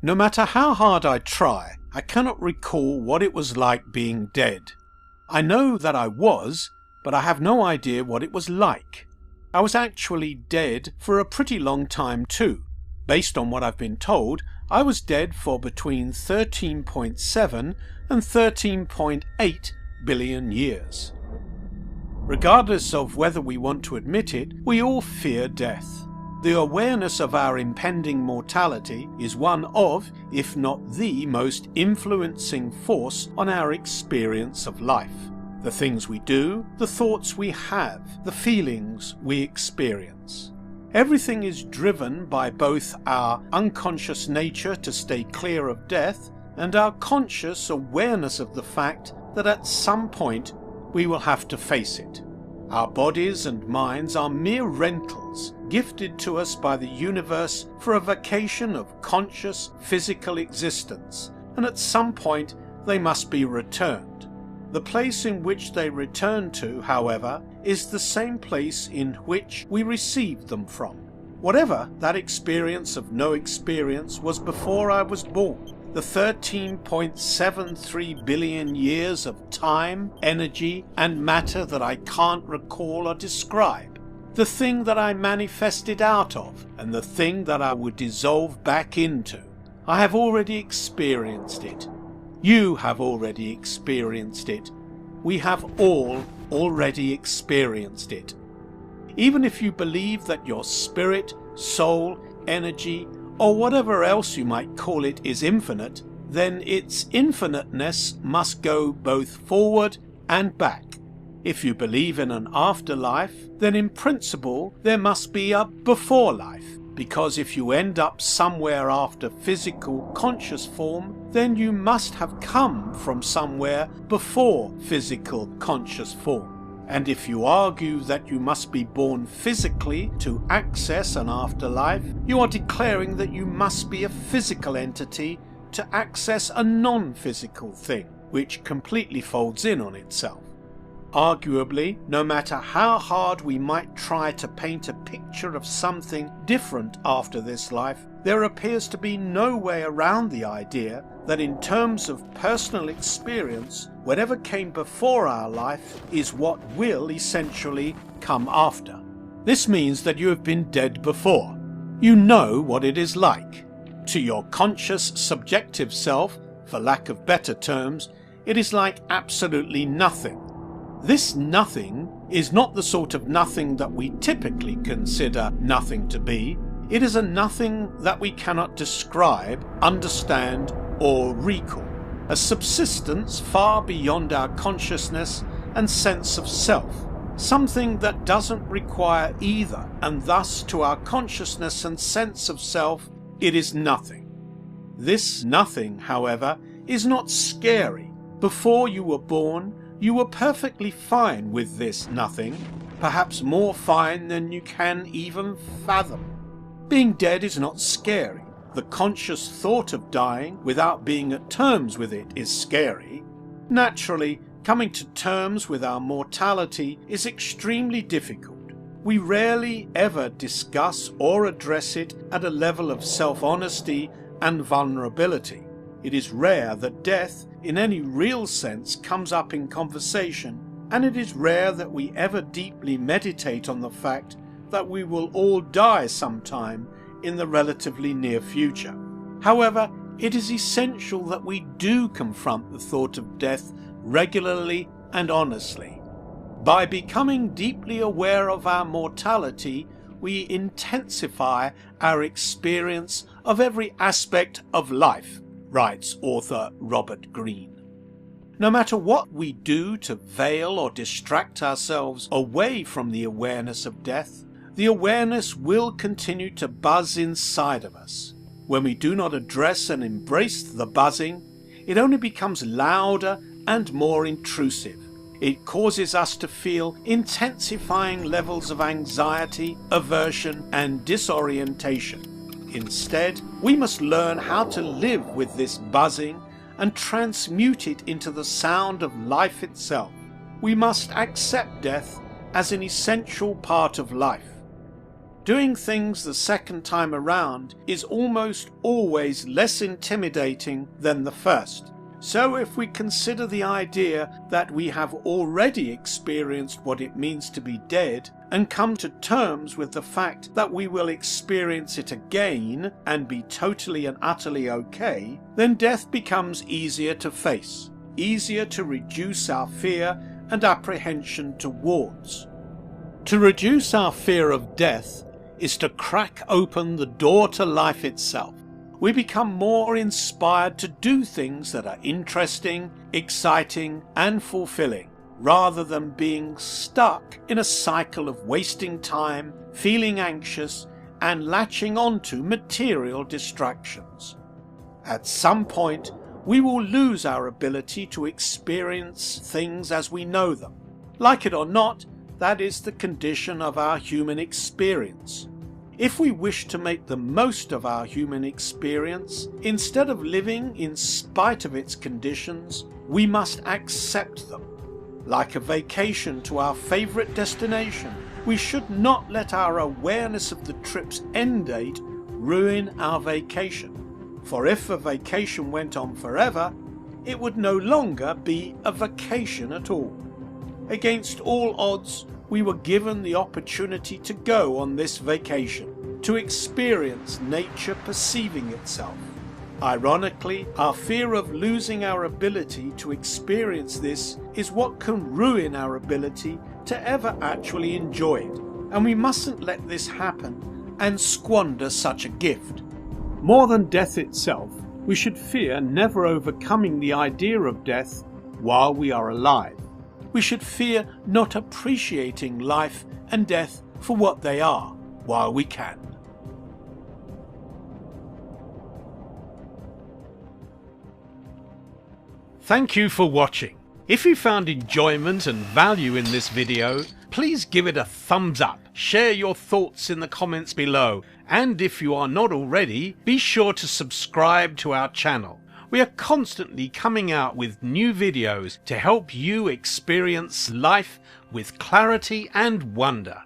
No matter how hard I try, I cannot recall what it was like being dead. I know that I was, but I have no idea what it was like. I was actually dead for a pretty long time too. Based on what I've been told, I was dead for between 13.7 and 13.8 billion years. Regardless of whether we want to admit it, we all fear death. The awareness of our impending mortality is one of, if not the most influencing force on our experience of life. The things we do, the thoughts we have, the feelings we experience. Everything is driven by both our unconscious nature to stay clear of death and our conscious awareness of the fact that at some point we will have to face it. Our bodies and minds are mere rentals gifted to us by the universe for a vacation of conscious physical existence, and at some point they must be returned. The place in which they return to, however, is the same place in which we received them from. Whatever that experience of no experience was before I was born, the 13.73 billion years of time, energy, and matter that I can't recall or describe, the thing that I manifested out of, and the thing that I would dissolve back into. I have already experienced it. You have already experienced it. We have all already experienced it. Even if you believe that your spirit, soul, energy, or whatever else you might call it is infinite, then its infiniteness must go both forward and back. If you believe in an afterlife, then in principle there must be a before life, because if you end up somewhere after physical conscious form, then you must have come from somewhere before physical conscious form. And if you argue that you must be born physically to access an afterlife, you are declaring that you must be a physical entity to access a non-physical thing, which completely folds in on itself. Arguably, no matter how hard we might try to paint a picture of something different after this life, there appears to be no way around the idea that in terms of personal experience, whatever came before our life is what will essentially come after. This means that you have been dead before. You know what it is like. To your conscious, subjective self, for lack of better terms, it is like absolutely nothing. This nothing is not the sort of nothing that we typically consider nothing to be. It is a nothing that we cannot describe, understand, or recall. A subsistence far beyond our consciousness and sense of self. Something that doesn't require either, and thus to our consciousness and sense of self, it is nothing. This nothing, however, is not scary. Before you were born, you were perfectly fine with this nothing, perhaps more fine than you can even fathom. Being dead is not scary. The conscious thought of dying without being at terms with it is scary. Naturally, coming to terms with our mortality is extremely difficult. We rarely ever discuss or address it at a level of self-honesty and vulnerability. It is rare that death, in any real sense, comes up in conversation, and it is rare that we ever deeply meditate on the fact that we will all die sometime in the relatively near future. However, it is essential that we do confront the thought of death regularly and honestly. By becoming deeply aware of our mortality, we intensify our experience of every aspect of life, writes author Robert Greene. No matter what we do to veil or distract ourselves away from the awareness of death, the awareness will continue to buzz inside of us. When we do not address and embrace the buzzing, it only becomes louder and more intrusive. It causes us to feel intensifying levels of anxiety, aversion, and disorientation. Instead, we must learn how to live with this buzzing and transmute it into the sound of life itself. We must accept death as an essential part of life. Doing things the second time around is almost always less intimidating than the first. So if we consider the idea that we have already experienced what it means to be dead and come to terms with the fact that we will experience it again and be totally and utterly okay, then death becomes easier to face, easier to reduce our fear and apprehension towards. To reduce our fear of death is to crack open the door to life itself. We become more inspired to do things that are interesting, exciting, and fulfilling, rather than being stuck in a cycle of wasting time, feeling anxious, and latching onto material distractions. At some point, we will lose our ability to experience things as we know them. Like it or not, that is the condition of our human experience. If we wish to make the most of our human experience, instead of living in spite of its conditions, we must accept them. Like a vacation to our favorite destination, we should not let our awareness of the trip's end date ruin our vacation. For if a vacation went on forever, it would no longer be a vacation at all. Against all odds, we were given the opportunity to go on this vacation, to experience nature perceiving itself. Ironically, our fear of losing our ability to experience this is what can ruin our ability to ever actually enjoy it, and we mustn't let this happen and squander such a gift. More than death itself, we should fear never overcoming the idea of death while we are alive. We should fear not appreciating life and death for what they are while we can. Thank you for watching. If you found enjoyment and value in this video, please give it a thumbs up, share your thoughts in the comments below, and if you are not already, be sure to subscribe to our channel. We are constantly coming out with new videos to help you experience life with clarity and wonder.